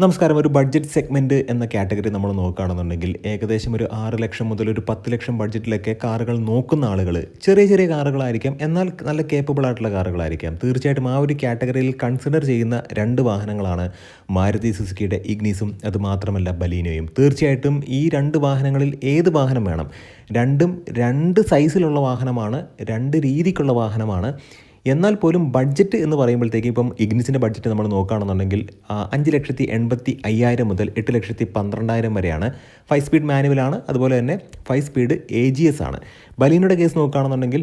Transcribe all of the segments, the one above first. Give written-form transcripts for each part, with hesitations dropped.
നമസ്കാരം. ഒരു budget segment എന്ന കാറ്റഗറി നമ്മൾ നോക്കുകയാണെന്നുണ്ടെങ്കിൽ ഏകദേശം ഒരു 6 ലക്ഷം മുതൽ ഒരു 10 ലക്ഷം ബഡ്ജറ്റിലൊക്കെ കാറുകൾ നോക്കുന്ന ആളുകൾ ചെറിയ ചെറിയ കാറുകളായിരിക്കാം, എന്നാൽ നല്ല കേപ്പബിൾ ആയിട്ടുള്ള കാറുകളായിരിക്കാം. തീർച്ചയായിട്ടും ആ ഒരു കാറ്റഗറിയിൽ കൺസിഡർ ചെയ്യുന്ന രണ്ട് വാഹനങ്ങളാണ് മാരുതി സുസുക്കിയുടെ ഇഗ്നിസും അതുമാത്രമല്ല ബലീനോയും. തീർച്ചയായിട്ടും ഈ രണ്ട് വാഹനങ്ങളിൽ ഏത് വാഹനം വേണം? രണ്ടും രണ്ട് സൈസിലുള്ള വാഹനമാണ്, രണ്ട് രീതിക്കുള്ള വാഹനമാണ്. എന്നാൽ പോലും ബഡ്ജറ്റ് എന്ന് പറയുമ്പോഴത്തേക്കും ഇപ്പം ഇഗ്നിസിൻ്റെ ബഡ്ജറ്റ് നമ്മൾ നോക്കുകയാണെന്നുണ്ടെങ്കിൽ 5,80,500 മുതൽ 8,12,000 വരെയാണ്. 5 സ്പീഡ് മാനുവലാണ്, അതുപോലെ തന്നെ 5 സ്പീഡ് AGS ആണ്. ബലീനോയുടെ കേസ് നോക്കുകയാണെന്നുണ്ടെങ്കിൽ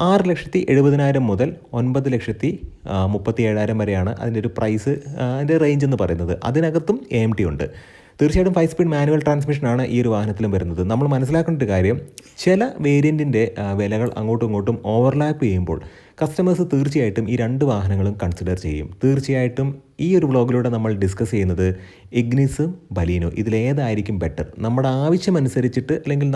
6,70,000 മുതൽ 9,37,000 വരെയാണ് അതിൻ്റെ ഒരു പ്രൈസ്, അതിൻ്റെ റേഞ്ച് എന്ന് പറയുന്നത്. അതിനകത്തും AMT ഉണ്ട്. തീർച്ചയായിട്ടും 5 സ്പീഡ് മാനുവൽ ട്രാൻസ്മിഷനാണ് ഈ ഒരു വാഹനത്തിലും വരുന്നത്. നമ്മൾ മനസ്സിലാക്കേണ്ട ഒരു കാര്യം, ചില വേരിയൻറ്റിൻ്റെ വിലകൾ അങ്ങോട്ടും ഇങ്ങോട്ടും ഓവർലാപ്പ് ചെയ്യുമ്പോൾ കസ്റ്റമേഴ്സ് തീർച്ചയായിട്ടും ഈ രണ്ട് വാഹനങ്ങളും കൺസിഡർ ചെയ്യും. തീർച്ചയായിട്ടും ഈ ഒരു വ്ളോഗിലൂടെ നമ്മൾ ഡിസ്കസ് ചെയ്യുന്നത് ഇഗ്നിസും ബലീനോ, ഇതിലേതായിരിക്കും ബെറ്റർ. നമ്മുടെ ആവശ്യമനുസരിച്ചിട്ട്, അല്ലെങ്കിൽ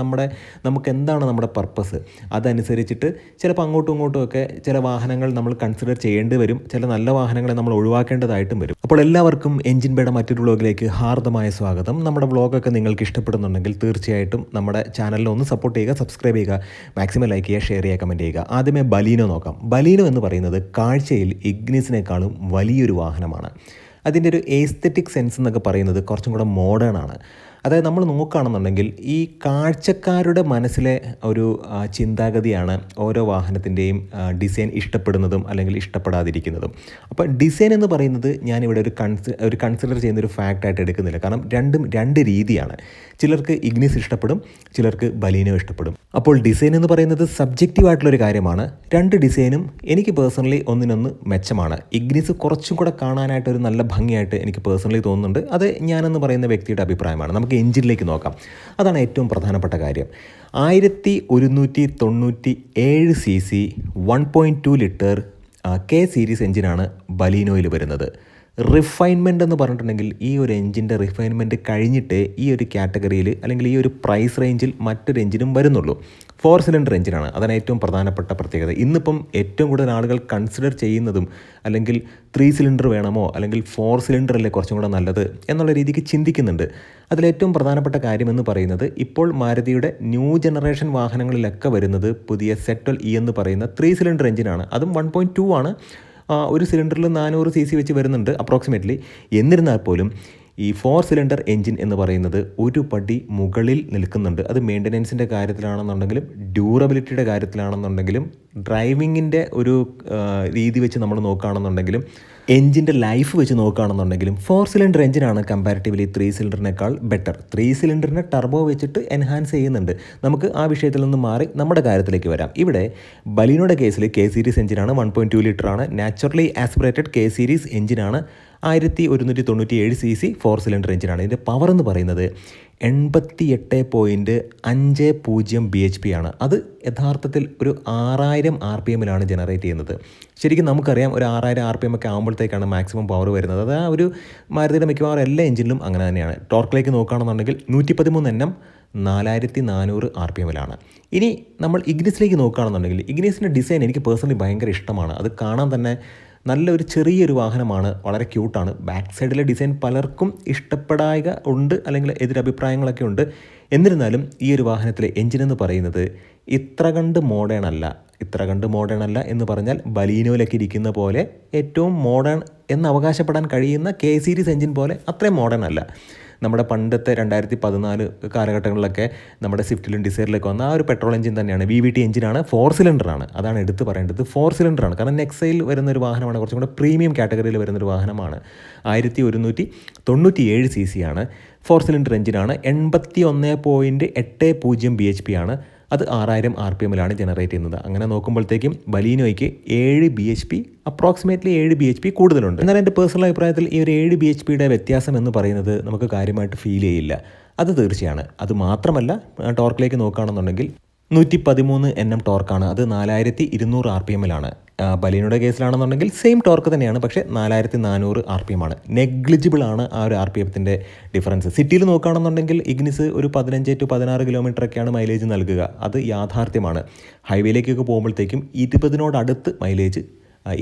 നമുക്ക് എന്താണ് നമ്മുടെ പർപ്പസ്, അതനുസരിച്ചിട്ട് ചിലപ്പോൾ അങ്ങോട്ടും ഇങ്ങോട്ടും ഒക്കെ ചില വാഹനങ്ങൾ നമ്മൾ കൺസിഡർ ചെയ്യേണ്ടി വരും, ചില നല്ല വാഹനങ്ങളെ നമ്മൾ ഒഴിവാക്കേണ്ടതായിട്ടും വരും. അപ്പോൾ എല്ലാവർക്കും എൻജിൻ ബേയുടെ മറ്റൊരു വ്ളോഗിലേക്ക് ഹാർദമായ സ്വാഗതം. നമ്മുടെ വ്ളോഗൊക്കെ നിങ്ങൾക്ക് ഇഷ്ടപ്പെടുന്നുണ്ടെങ്കിൽ തീർച്ചയായിട്ടും നമ്മുടെ ചാനലിനെ ഒന്ന് സപ്പോർട്ട് ചെയ്യുക, സബ്സ്ക്രൈബ് ചെയ്യുക, മാക്സിമം ലൈക്ക് ചെയ്യുക, ഷെയർ ചെയ്യുക, കമൻറ്റ് ചെയ്യുക. ആദ്യമേ ബലീനോ നോക്കാം. ബലീനോ എന്ന് പറയുന്നത് കാഴ്ചയിൽ ഇഗ്നിസിനേക്കാളും വലിയൊരു വാഹനമാണ്. അതിൻ്റെ ഒരു എസ്തെറ്റിക് സെൻസ് എന്നൊക്കെ പറയുന്നത് കുറച്ചും കൂടെ മോഡേൺ ആണ്. അതായത് നമ്മൾ നോക്കുകയാണെന്നുണ്ടെങ്കിൽ ഈ കാഴ്ചക്കാരുടെ മനസ്സിലെ ഒരു ചിന്താഗതിയാണ് ഓരോ വാഹനത്തിൻ്റെയും ഡിസൈൻ ഇഷ്ടപ്പെടുന്നതും അല്ലെങ്കിൽ ഇഷ്ടപ്പെടാതിരിക്കുന്നതും. അപ്പോൾ ഡിസൈൻ എന്ന് പറയുന്നത് ഞാനിവിടെ ഒരു കൺസിഡർ ചെയ്യുന്നൊരു ഫാക്റ്റായിട്ട് എടുക്കുന്നില്ല. കാരണം രണ്ടും രണ്ട് രീതിയാണ്. ചിലർക്ക് ഇഗ്നിസ് ഇഷ്ടപ്പെടും, ചിലർക്ക് ബലീനോ ഇഷ്ടപ്പെടും. അപ്പോൾ ഡിസൈൻ എന്ന് പറയുന്നത് സബ്ജക്റ്റീവായിട്ടുള്ളൊരു കാര്യമാണ്. രണ്ട് ഡിസൈനും എനിക്ക് പേഴ്സണലി ഒന്നിനൊന്ന് മെച്ചമാണ്. ഇഗ്നിസ് കുറച്ചും കൂടെ കാണാനായിട്ടൊരു നല്ല ഭംഗിയായിട്ട് എനിക്ക് പേഴ്സണലി തോന്നുന്നുണ്ട്. അത് ഞാനെന്ന് പറയുന്ന വ്യക്തിയുടെ അഭിപ്രായമാണ്. നമുക്ക് എഞ്ചിനിലേക്ക് നോക്കാം. അതാണ് ഏറ്റവും പ്രധാനപ്പെട്ട കാര്യം. 1197 CC 1.2 ലിറ്റർ K സീരീസ് എഞ്ചിനാണ് ബലീനോയിൽ വരുന്നത്. റിഫൈൻമെൻറ്റ് എന്ന് പറഞ്ഞിട്ടുണ്ടെങ്കിൽ ഈ ഒരു എഞ്ചിൻ്റെ റിഫൈൻമെൻറ്റ് കഴിഞ്ഞിട്ടേ ഈ ഒരു കാറ്റഗറിയിൽ അല്ലെങ്കിൽ ഈ ഒരു പ്രൈസ് റേഞ്ചിൽ മറ്റൊരു എഞ്ചിനും വരുന്നുള്ളൂ. 4 സിലിണ്ടർ എഞ്ചിനാണ്. അതാണ് ഏറ്റവും പ്രധാനപ്പെട്ട പ്രത്യേകത. ഇന്നിപ്പം ഏറ്റവും കൂടുതൽ ആളുകൾ കൺസിഡർ ചെയ്യുന്നതും അല്ലെങ്കിൽ 3 സിലിണ്ടർ വേണമോ അല്ലെങ്കിൽ 4 സിലിണ്ടർ അല്ലേ കുറച്ചും കൂടെ നല്ലത് എന്നുള്ള രീതിക്ക് ചിന്തിക്കുന്നുണ്ട്. അതിലേറ്റവും പ്രധാനപ്പെട്ട കാര്യമെന്ന് പറയുന്നത്, ഇപ്പോൾ മാരുതിയുടെ ന്യൂ ജനറേഷൻ വാഹനങ്ങളിലൊക്കെ വരുന്നത് പുതിയ സെറ്റൽ എന്ന് പറയുന്ന 3 സിലിണ്ടർ എഞ്ചിനാണ്. അതും 1.2 ആണ്. ഒരു സിലിണ്ടറിൽ 400 CC വെച്ച് വരുന്നുണ്ട് അപ്രോക്സിമേറ്റ്ലി. എന്നിരുന്നാൽ പോലും ഈ 4 സിലിണ്ടർ എൻജിൻ എന്ന് പറയുന്നത് ഒരു പടി മുകളിൽ നിൽക്കുന്നുണ്ട്. അത് മെയിൻ്റനൻസിൻ്റെ കാര്യത്തിലാണെന്നുണ്ടെങ്കിലും ഡ്യൂറബിലിറ്റിയുടെ കാര്യത്തിലാണെന്നുണ്ടെങ്കിലും ഡ്രൈവിങ്ങിൻ്റെ ഒരു രീതി വെച്ച് നമ്മൾ നോക്കുകയാണെന്നുണ്ടെങ്കിലും എൻജിൻ്റെ ലൈഫ് വെച്ച് നോക്കുകയാണെന്നുണ്ടെങ്കിലും 4 സിലിണ്ടർ എഞ്ചിനാണ് കമ്പാരിറ്റീവ്ലി 3 സിലിണ്ടറിനേക്കാൾ ബെറ്റർ. 3 സിലിണ്ടറിനെ ടർബോ വെച്ചിട്ട് എൻഹാൻസ് ചെയ്യുന്നുണ്ട്. നമുക്ക് ആ വിഷയത്തിൽ നിന്ന് മാറി നമ്മുടെ കാര്യത്തിലേക്ക് വരാം. ഇവിടെ ബലീനോയുടെ കേസിൽ K സീരീസ് എഞ്ചിനാണ്, 1.2 ലിറ്ററാണ്. നാച്ചുറലി ആസ്പിറേറ്റഡ് K സീരീസ് എഞ്ചിനാണ്. 1197 CC 4 സിലിണ്ടർ എഞ്ചിനാണ്. ഇതിൻ്റെ പവർ എന്ന് പറയുന്നത് 88.50 bhp ആണ്. അത് യഥാർത്ഥത്തിൽ ഒരു 6000 RPM ജനറേറ്റ് ചെയ്യുന്നത്. ശരിക്കും നമുക്കറിയാം ഒരു 6000 RPM ഒക്കെ ആകുമ്പോഴത്തേക്കാണ് മാക്സിമം പവർ വരുന്നത്. അത് ആ ഒരു മാരുതിയുടെ മിക്കവാറും എല്ലാ എഞ്ചിനിലും അങ്ങനെ തന്നെയാണ്. ടോർക്കിലേക്ക് നോക്കുകയാണെന്നുണ്ടെങ്കിൽ 113 Nm 4400 RPM. ഇനി നമ്മൾ ഇഗ്നിസിലേക്ക് നോക്കുകയാണെന്നുണ്ടെങ്കിൽ ഇഗ്നിസിൻ്റെ ഡിസൈൻ എനിക്ക് പേഴ്സണലി ഭയങ്കര ഇഷ്ടമാണ്. അത് കാണാൻ തന്നെ നല്ലൊരു ചെറിയൊരു വാഹനമാണ്, വളരെ ക്യൂട്ടാണ്. ബാക്ക് സൈഡിലെ ഡിസൈൻ പലർക്കും ഇഷ്ടപ്പെടായ്ക ഉണ്ട്, അല്ലെങ്കിൽ എതിരഭിപ്രായങ്ങളൊക്കെ ഉണ്ട്. എന്നിരുന്നാലും ഈ ഒരു വാഹനത്തിലെ എഞ്ചിനെന്ന് പറയുന്നത് ഇത്ര കണ്ട് മോഡേൺ അല്ല എന്ന് പറഞ്ഞാൽ ബലീനോയിലൊക്കെ ഇരിക്കുന്ന പോലെ ഏറ്റവും മോഡേൺ എന്ന് അവകാശപ്പെടാൻ കഴിയുന്ന K സീരീസ് എഞ്ചിൻ പോലെ അത്രയും മോഡേൺ അല്ല. നമ്മുടെ പണ്ടത്തെ 2014 കാലഘട്ടങ്ങളിലൊക്കെ നമ്മുടെ സ്വിഫ്റ്റിലും ഡിസൈറിലൊക്കെ വന്ന ആ ഒരു പെട്രോൾ എഞ്ചിൻ തന്നെയാണ്. VVT എഞ്ചിനാണ്, 4 സിലിണ്ടറാണ്. അതാണ് എടുത്ത് പറയേണ്ടത്, 4 സിലിണ്ടറാണ്. കാരണം നെക്സയിൽ വരുന്നൊരു വാഹനമാണ്, കുറച്ചും കൂടെ പ്രീമിയം കാറ്റഗറിയിൽ വരുന്നൊരു വാഹനമാണ്. 1197 CC ആണ്, 4 സിലിണ്ടർ എഞ്ചിനാണ്. 81.80 bhp ആണ്. അത് 6000 RPM ജനറേറ്റ് ചെയ്യുന്നത്. അങ്ങനെ നോക്കുമ്പോഴത്തേക്കും ബലീനോയ്ക്ക് 7 bhp അപ്രോക്സിമേറ്റ്ലി 7 bhp കൂടുതലുണ്ട്. എന്നാൽ എൻ്റെ പേഴ്സണൽ അഭിപ്രായത്തിൽ ഈ ഒരു 7 bhpയുടെ വ്യത്യാസം എന്ന് പറയുന്നത് നമുക്ക് കാര്യമായിട്ട് ഫീൽ ചെയ്യില്ല. അത് തീർച്ചയാണ്. അത് മാത്രമല്ല, ടോർക്കിലേക്ക് നോക്കുകയാണെന്നുണ്ടെങ്കിൽ 113 Nm ടോർക്കാണ്. അത് 4200 RPM. ബലീനോയുടെ കേസിലാണെന്നുണ്ടെങ്കിൽ സെയിം ടോർക്ക് തന്നെയാണ്, പക്ഷേ 4400 RPM ആണ്. നെഗ്ലിജിബിൾ ആണ് ആ ഒരു RPMത്തിൻ്റെ ഡിഫറൻസ്. സിറ്റിയിൽ നോക്കുകയാണെന്നുണ്ടെങ്കിൽ ഇഗ്നിസ് ഒരു 15 to 16 കിലോമീറ്ററൊക്കെയാണ് മൈലേജ് നൽകുക. അത് യാഥാർത്ഥ്യമാണ്. ഹൈവേയിലേക്കൊക്കെ പോകുമ്പോഴത്തേക്കും 20 മൈലേജ്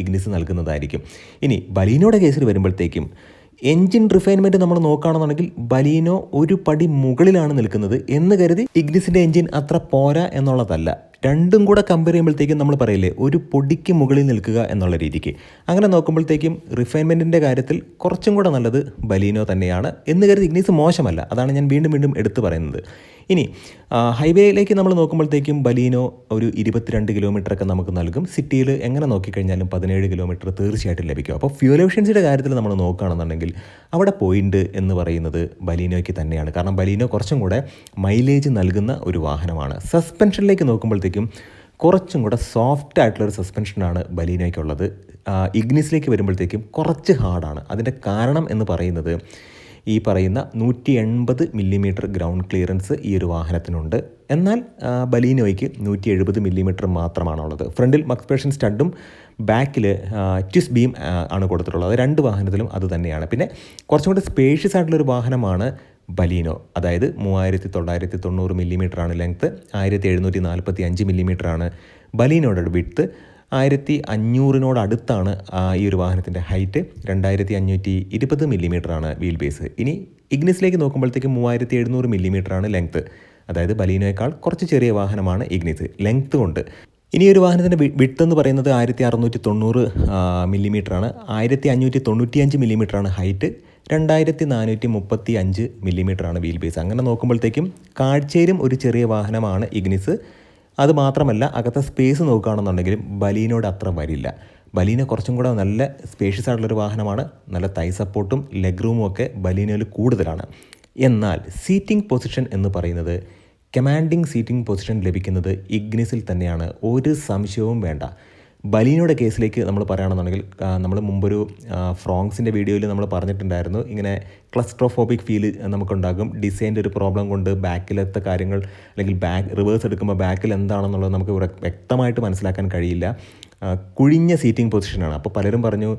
ഇഗ്നിസ് നൽകുന്നതായിരിക്കും. ഇനി ബലീനോയുടെ കേസിൽ വരുമ്പോഴത്തേക്കും എൻജിൻ റിഫൈൻമെൻറ്റ് നമ്മൾ നോക്കുകയാണെന്നുണ്ടെങ്കിൽ ബലീനോ ഒരു പടി മുകളിലാണ് നിൽക്കുന്നത് എന്ന് കരുതി ഇഗ്നിസിൻ്റെ എൻജിൻ അത്ര പോരാ എന്നുള്ളതല്ല. രണ്ടും കൂടെ കമ്പയർ ചെയ്യുമ്പോഴത്തേക്കും നമ്മൾ പറയില്ലേ ഒരു പൊടിക്ക് മുകളിൽ നിൽക്കുക എന്നുള്ള രീതിക്ക്. അങ്ങനെ നോക്കുമ്പോഴത്തേക്കും റിഫൈൻമെൻറ്റിൻ്റെ കാര്യത്തിൽ കുറച്ചും കൂടെ നല്ലത് ബലീനോ തന്നെയാണ് എന്ന് കരുതി ഇഗ്നിസ് മോശമല്ല. അതാണ് ഞാൻ വീണ്ടും വീണ്ടും എടുത്തു പറയുന്നത്. ഇനി ഹൈവേയിലേക്ക് നമ്മൾ നോക്കുമ്പോഴത്തേക്കും ബലീനോ ഒരു 22 കിലോമീറ്ററൊക്കെ നമുക്ക് നൽകും. സിറ്റിയിൽ എങ്ങനെ നോക്കിക്കഴിഞ്ഞാലും 17 കിലോമീറ്റർ തീർച്ചയായിട്ടും ലഭിക്കും. അപ്പോൾ ഫ്യൂൽ എഫിഷ്യൻസിയുടെ കാര്യത്തിൽ നമ്മൾ നോക്കുകയാണെന്നുണ്ടെങ്കിൽ അവിടെ പോയിൻ്റ് എന്ന് പറയുന്നത് ബലീനോയ്ക്ക് തന്നെയാണ്. കാരണം ബലീനോ കുറച്ചും കൂടെ മൈലേജ് നൽകുന്ന ഒരു വാഹനമാണ്. സസ്പെൻഷനിലേക്ക് നോക്കുമ്പോഴത്തേക്കും കുറച്ചും കൂടെ സോഫ്റ്റ് ആയിട്ടുള്ളൊരു സസ്പെൻഷനാണ് ബലീനോയ്ക്കുള്ളത്. ഇഗ്നിസിലേക്ക് വരുമ്പോഴത്തേക്കും കുറച്ച് ഹാർഡാണ്. അതിൻ്റെ കാരണം എന്ന് പറയുന്നത് ഈ പറയുന്ന 180 മില്ലിമീറ്റർ ഗ്രൗണ്ട് ക്ലിയറൻസ് ഈ ഒരു വാഹനത്തിനുണ്ട്. എന്നാൽ ബലീനോയ്ക്ക് 170 മില്ലിമീറ്റർ മാത്രമാണുള്ളത്. ഫ്രണ്ടിൽ മക്സ്പേഷൻ സ്റ്റഡും ബാക്കിൽ ട്വിസ്റ്റ് ബീം ആണ് കൊടുത്തിട്ടുള്ളത്. രണ്ട് വാഹനത്തിലും അത് തന്നെയാണ്. പിന്നെ കുറച്ചും കൂടി സ്പേഷ്യസ് ആയിട്ടുള്ളൊരു വാഹനമാണ് ബലീനോ. അതായത് 3990 മില്ലിമീറ്ററാണ് ലെങ്ത്ത്, 1745 മില്ലിമീറ്ററാണ് ബലീനോയുടെ വിഡ്ത്ത്, 1500 ഈ ഒരു വാഹനത്തിൻ്റെ ഹൈറ്റ്, 2520 മില്ലിമീറ്ററാണ് വീൽ ബേസ്. ഇനി ഇഗ്നിസിലേക്ക് നോക്കുമ്പോഴത്തേക്കും 3700 മില്ലിമീറ്ററാണ് ലെങ്ത്ത്. അതായത് ബലീനോയേക്കാൾ കുറച്ച് ചെറിയ വാഹനമാണ് ഇഗ്നിസ് ലെങ്ത്ത് കൊണ്ട്. ഇനി ഒരു വാഹനത്തിൻ്റെ വിഡ്ത്ത് എന്ന് പറയുന്നത് 1690 മില്ലിമീറ്ററാണ്, 1595 മില്ലിമീറ്ററാണ് ഹൈറ്റ്, 2435 മില്ലിമീറ്ററാണ് വീൽ ബേസ്. അങ്ങനെ നോക്കുമ്പോഴത്തേക്കും കാഴ്ചയിലും ഒരു ചെറിയ വാഹനമാണ് ഇഗ്നിസ്. അത് മാത്രമല്ല അകത്തെ സ്പേസ് നോക്കുകയാണെന്നുണ്ടെങ്കിലും ബലീനോട് അത്ര വരില്ല. ബലീനോ കുറച്ചും കൂടെ നല്ല സ്പേഷ്യസ് ആയിട്ടുള്ളൊരു വാഹനമാണ്. നല്ല തൈ സപ്പോർട്ടും ലെഗ് റൂമും ഒക്കെ ബലീനോയിൽ കൂടുതലാണ്. എന്നാൽ സീറ്റിംഗ് പൊസിഷൻ എന്ന് പറയുന്നത് കമാൻഡിങ് സീറ്റിംഗ് പൊസിഷൻ ലഭിക്കുന്നത് ഇഗ്നിസിൽ തന്നെയാണ്, ഒരു സംശയവും വേണ്ട. ബലീനോയുടെ കേസിലേക്ക് നമ്മൾ പറയുകയാണെന്നുണ്ടെങ്കിൽ നമ്മൾ മുമ്പൊരു ഫ്രോങ്സിൻ്റെ വീഡിയോയിൽ നമ്മൾ പറഞ്ഞിട്ടുണ്ടായിരുന്നു, ഇങ്ങനെ ക്ലസ്ട്രോഫോബിക് ഫീൽ നമുക്കുണ്ടാകും. ഡിസൈൻ്റെ ഒരു പ്രോബ്ലം കൊണ്ട് ബാക്കിലത്തെ കാര്യങ്ങൾ അല്ലെങ്കിൽ റിവേഴ്സ് എടുക്കുമ്പോൾ ബാക്കിൽ എന്താണെന്നുള്ളത് നമുക്ക് വ്യക്തമായിട്ട് മനസ്സിലാക്കാൻ കഴിയില്ല. കുഴിഞ്ഞ സീറ്റിംഗ് പൊസിഷനാണ്. അപ്പോൾ പലരും പറഞ്ഞു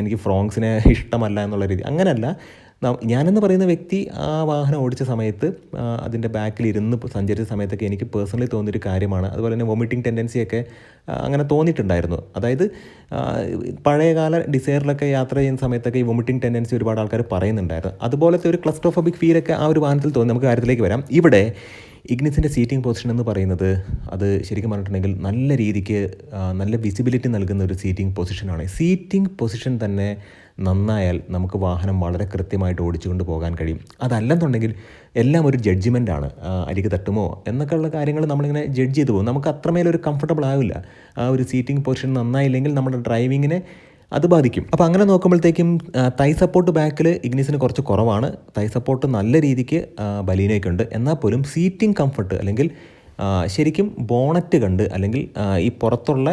എനിക്ക് ഫ്രോങ്സിനെ ഇഷ്ടമല്ല എന്നുള്ള രീതി. അങ്ങനെയല്ല, ഞാനെന്ന് പറയുന്ന വ്യക്തി ആ വാഹനം ഓടിച്ച സമയത്ത് അതിൻ്റെ ബാക്കിൽ ഇരുന്ന് സഞ്ചരിച്ച സമയത്തൊക്കെ എനിക്ക് പേഴ്സണലി തോന്നിയൊരു കാര്യമാണ്. അതുപോലെ തന്നെ വൊമിറ്റിംഗ് ടെൻഡൻസിയൊക്കെ അങ്ങനെ തോന്നിയിട്ടുണ്ടായിരുന്നു. അതായത് പഴയകാല ഡിസയറിലൊക്കെ യാത്ര ചെയ്യുന്ന സമയത്തൊക്കെ ഈ വൊമിറ്റിംഗ് ടെൻഡൻസി ഒരുപാട് ആൾക്കാർ പറയുന്നുണ്ടായിരുന്നു. അതുപോലത്തെ ഒരു ക്ലസ്ട്രോഫോബിക് ഫീലൊക്കെ ആ ഒരു വാഹനത്തിൽ തോന്നി. നമുക്ക് കാര്യത്തിലേക്ക് വരാം. ഇവിടെ ഇഗ്നിസിൻ്റെ സീറ്റിംഗ് പൊസിഷൻ എന്ന് പറയുന്നത് അത് ശരിക്കും പറഞ്ഞിട്ടുണ്ടെങ്കിൽ നല്ല രീതിക്ക് നല്ല വിസിബിലിറ്റി നൽകുന്ന ഒരു സീറ്റിംഗ് പൊസിഷനാണ്. സീറ്റിംഗ് പൊസിഷൻ തന്നെ നന്നായാൽ നമുക്ക് വാഹനം വളരെ കൃത്യമായിട്ട് ഓടിച്ചുകൊണ്ട് പോകാൻ കഴിയും. അതല്ലെന്നുണ്ടെങ്കിൽ എല്ലാം ഒരു ജഡ്ജ്മെൻറ്റാണ്. അരികെ തട്ടുമോ എന്നൊക്കെയുള്ള കാര്യങ്ങൾ നമ്മളിങ്ങനെ ജഡ്ജ് ചെയ്ത് പോകും. നമുക്ക് അത്രമേലൊരു കംഫർട്ടബിൾ ആവില്ല. ആ ഒരു സീറ്റിംഗ് പൊസിഷൻ നന്നായില്ലെങ്കിൽ നമ്മുടെ ഡ്രൈവിങ്ങിനെ അത് ബാധിക്കും. അപ്പോൾ അങ്ങനെ നോക്കുമ്പോഴത്തേക്കും തൈ സപ്പോർട്ട് ബാക്കിൽ ഇഗ്നിസിന് കുറച്ച് കുറവാണ്. തൈ സപ്പോർട്ട് നല്ല രീതിക്ക് ബലീനോയ്ക്കുണ്ട്. എന്നാൽ പോലും സീറ്റിംഗ് കംഫർട്ട് അല്ലെങ്കിൽ ശരിക്കും ബോണറ്റ് കണ്ട് അല്ലെങ്കിൽ ഈ പുറത്തുള്ള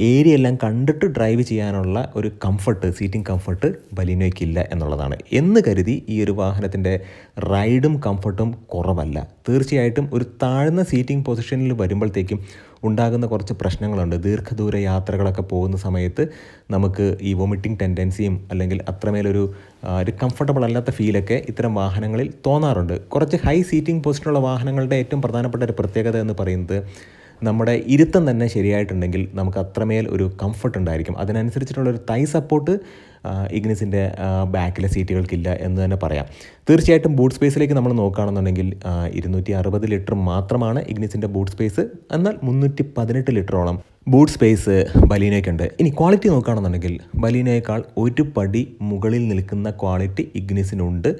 ഏരിയ എല്ലാം കണ്ടിട്ട് ഡ്രൈവ് ചെയ്യാനുള്ള ഒരു കംഫർട്ട്, സീറ്റിംഗ് കംഫർട്ട് ബലീനോയ്ക്കില്ല എന്നുള്ളതാണ്. എന്ന് കരുതി ഈ ഒരു വാഹനത്തിൻ്റെ റൈഡും കംഫർട്ടും കുറവല്ല. തീർച്ചയായിട്ടും ഒരു താഴ്ന്ന സീറ്റിംഗ് പൊസിഷനിൽ വരുമ്പോഴത്തേക്കും ഉണ്ടാകുന്ന കുറച്ച് പ്രശ്നങ്ങളുണ്ട്. ദീർഘദൂര യാത്രകളൊക്കെ പോകുന്ന സമയത്ത് നമുക്ക് ഈ വൊമിറ്റിംഗ് ടെൻഡൻസിയും അല്ലെങ്കിൽ അത്രമേലൊരു കംഫർട്ടബിൾ അല്ലാത്ത ഫീലൊക്കെ ഇത്തരം വാഹനങ്ങളിൽ തോന്നാറുണ്ട്. കുറച്ച് ഹൈ സീറ്റിംഗ് പൊസിഷനുള്ള വാഹനങ്ങളുടെ ഏറ്റവും പ്രധാനപ്പെട്ട ഒരു പ്രത്യേകത എന്ന് പറയുന്നത് നമ്മുടെ ഇരുത്തം തന്നെ ശരിയായിട്ടുണ്ടെങ്കിൽ നമുക്ക് അത്രമേൽ ഒരു കംഫർട്ട് ഉണ്ടായിരിക്കും. അതിനനുസരിച്ചിട്ടുള്ളൊരു തൈ സപ്പോർട്ട് ഇഗ്നിസിൻ്റെ ബാക്കിലെ സീറ്റുകൾക്കില്ല എന്ന് തന്നെ പറയാം. തീർച്ചയായിട്ടും ബൂട്ട് സ്പേസിലേക്ക് നമ്മൾ നോക്കുകയാണെന്നുണ്ടെങ്കിൽ 260 ലിറ്റർ മാത്രമാണ് ഇഗ്നിസിൻ്റെ ബൂട്ട് സ്പേസ്. എന്നാൽ 318 ലിറ്ററോളം ബൂട്ട് സ്പേസ് ബലീനോയ്ക്കുണ്ട്. ഇനി ക്വാളിറ്റി നോക്കുകയാണെന്നുണ്ടെങ്കിൽ ബലീനോയേക്കാൾ ഒരു പടി മുകളിൽ നിൽക്കുന്ന ക്വാളിറ്റി ഇഗ്നിസിനുണ്ട്.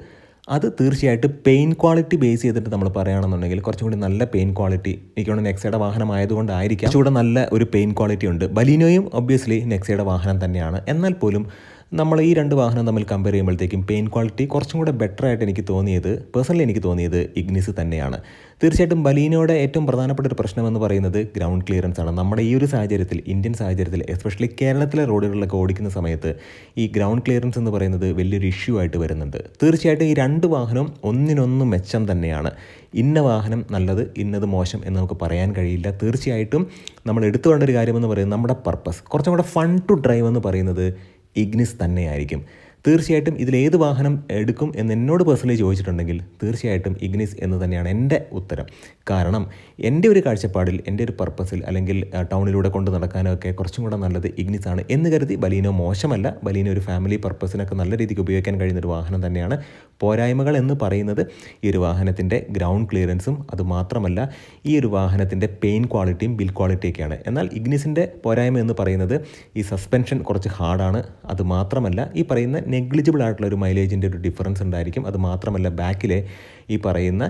അത് തീർച്ചയായിട്ടും പെയിൻ ക്വാളിറ്റി ബേസ് ചെയ്തിട്ട് നമ്മൾ പറയുകയാണെന്നുണ്ടെങ്കിൽ കുറച്ചും കൂടി നല്ല പെയിൻ ക്വാളിറ്റി എനിക്കൊന്ന് നെക്സയുടെ വാഹനമായതുകൊണ്ടായിരിക്കാം കുറച്ചുകൂടെ നല്ല ഒരു പെയിൻ ക്വാളിറ്റി ഉണ്ട്. ബലീനോയും ഒബ്വിയസ്ലി നെക്സയുടെ വാഹനം തന്നെയാണ്. എന്നാൽ പോലും നമ്മൾ ഈ രണ്ട് വാഹനം തമ്മിൽ കമ്പയർ ചെയ്യുമ്പോഴത്തേക്കും പെയിൻ ക്വാളിറ്റി കുറച്ചും കൂടെ ബെറ്റർ ആയിട്ട് എനിക്ക് തോന്നിയത് ഇഗ്നിസ് തന്നെയാണ്. തീർച്ചയായിട്ടും ബലീനോയുടെ ഏറ്റവും പ്രധാനപ്പെട്ട ഒരു പ്രശ്നമെന്ന് പറയുന്നത് ഗ്രൗണ്ട് ക്ലിയറൻസ് ആണ്. നമ്മുടെ ഈ ഒരു സാഹചര്യത്തിൽ, ഇന്ത്യൻ സാഹചര്യത്തിൽ, എസ്പെഷ്യലി കേരളത്തിലെ റോഡുകളിലൊക്കെ ഓടിക്കുന്ന സമയത്ത് ഈ ഗ്രൗണ്ട് ക്ലിയറൻസ് എന്ന് പറയുന്നത് വലിയൊരു ഇഷ്യൂ ആയിട്ട് വരുന്നുണ്ട്. തീർച്ചയായിട്ടും ഈ രണ്ട് വാഹനവും ഒന്നിനൊന്ന് മെച്ചം തന്നെയാണ്. ഇന്ന വാഹനം നല്ലത്, ഇന്നത് മോശം എന്ന് നമുക്ക് പറയാൻ കഴിയില്ല. തീർച്ചയായിട്ടും നമ്മൾ എടുത്തു വേണ്ട ഒരു കാര്യമെന്ന് പറയുന്നത് നമ്മുടെ പർപ്പസ് കുറച്ചും കൂടെ ഫൺ ടു ഡ്രൈവ് എന്ന് പറയുന്നത് ഇഗ്നിസ് തന്നെയായിരിക്കും. തീർച്ചയായിട്ടും ഇതിലേത് വാഹനം എടുക്കും എന്ന് എന്നോട് പേഴ്സണലി ചോദിച്ചിട്ടുണ്ടെങ്കിൽ തീർച്ചയായിട്ടും ഇഗ്നിസ് എന്ന് തന്നെയാണ് എൻ്റെ ഉത്തരം. കാരണം എൻ്റെ ഒരു കാഴ്ചപ്പാടിൽ, എൻ്റെ ഒരു പർപ്പസിൽ, അല്ലെങ്കിൽ ടൗണിലൂടെ കൊണ്ട് നടക്കാനൊക്കെ കുറച്ചും കൂടെ നല്ലത് ഇഗ്നിസ് ആണ് എന്ന് കരുതി ബലീനോ മോശമല്ല. ബലീനോ ഒരു ഫാമിലി പർപ്പസിനൊക്കെ നല്ല രീതിക്ക് ഉപയോഗിക്കാൻ കഴിയുന്നൊരു വാഹനം തന്നെയാണ്. പോരായ്മകൾ എന്ന് പറയുന്നത് ഈ ഒരു വാഹനത്തിൻ്റെ ഗ്രൗണ്ട് ക്ലിയറൻസും അതുമാത്രമല്ല ഈ ഒരു വാഹനത്തിൻ്റെ പെയിൻ ക്വാളിറ്റിയും ബിൽഡ് ക്വാളിറ്റിയൊക്കെയാണ്. എന്നാൽ ഇഗ്നിസിൻ്റെ പോരായ്മ എന്ന് പറയുന്നത് ഈ സസ്പെൻഷൻ കുറച്ച് ഹാർഡാണ്. അതുമാത്രമല്ല ഈ പറയുന്ന നെഗ്ലിജിബിൾ ആയിട്ടുള്ള ഒരു മൈലേജിൻ്റെ ഒരു ഡിഫറൻസ് ഉണ്ടായിരിക്കും. അതുമാത്രമല്ല ബാക്കിലെ ഈ പറയുന്ന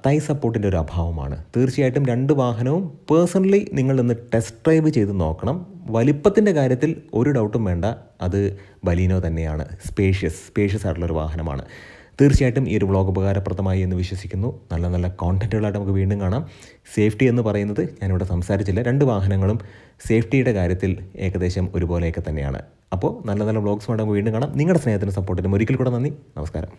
തൈ സപ്പോർട്ടിൻ്റെ ഒരു അഭാവമാണ്. തീർച്ചയായിട്ടും രണ്ട് വാഹനവും പേഴ്സണലി നിങ്ങളൊന്ന് ടെസ്റ്റ് ഡ്രൈവ് ചെയ്ത് നോക്കണം. വലിപ്പത്തിൻ്റെ കാര്യത്തിൽ ഒരു ഡൗട്ടും വേണ്ട, അത് ബലീനോ തന്നെയാണ്. സ്പേഷ്യസ് ആയിട്ടുള്ളൊരു വാഹനമാണ്. തീർച്ചയായിട്ടും ഈ ഒരു വ്ളോഗ് ഉപകാരപ്രദമായി എന്ന് വിശ്വസിക്കുന്നു. നല്ല നല്ല കോണ്ടൻറ്റുകളായിട്ട് നമുക്ക് വീണ്ടും കാണാം. സേഫ്റ്റി എന്ന് പറയുന്നത് ഞാനിവിടെ സംസാരിച്ചില്ല. രണ്ട് വാഹനങ്ങളും സേഫ്റ്റിയുടെ കാര്യത്തിൽ ഏകദേശം ഒരുപോലെയൊക്കെ തന്നെയാണ്. അപ്പോൾ നല്ല നല്ല വ്ളോഗ്സുമായിട്ട് നമുക്ക് വീണ്ടും കാണാം. നിങ്ങളുടെ സ്നേഹത്തിനും സപ്പോർട്ടിനും ഒരിക്കൽ കൂടെ നന്ദി. നമസ്കാരം.